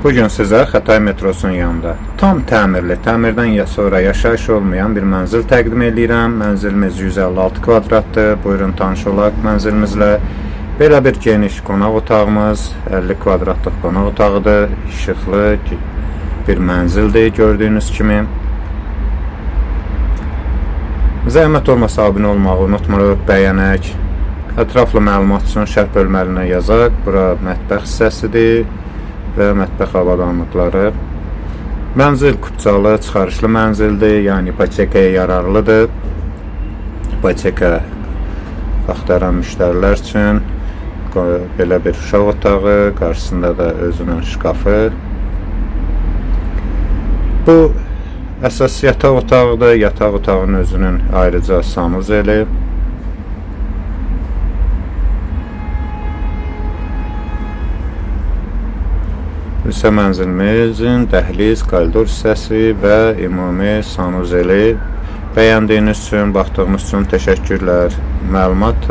Bugün sizə Xətai metrosunun yanında tam təmirli, təmirdən sonra yaşayış olmayan bir mənzil təqdim edirəm. Mənzilimiz 156 kvadratdır. Buyurun tanış olaq mənzilimizlə. Belə bir geniş qonaq otağımız, 50 kvadratlıq qonaq otağıdır. İşıqlı bir mənzildir gördüyünüz kimi. Zəhmət olmasa abunə olmağı unutmuruq, bəyənək. Ətraflı məlumat üçün şərh bölməlinə yazaq. Bura mətbəx hissəsidir və mətbəx avadanlıqları. Mənzil kupçalı, çıxarışlı mənzildir, yəni ipotekaya yararlıdır. İpoteka axtaran müştərilər üçün belə bir uşaq otağı, qarşısında da özünün şkafı. Bu əsas yataq otağıdır, yataq otağının özünün ayrıca sanuzeli. İsə mənzilimizin dəhliz, koridor hissəsi və ümumi sanuzeli. Bəyəndiyiniz üçün, baxdığınız üçün təşəkkürlər. Məlumat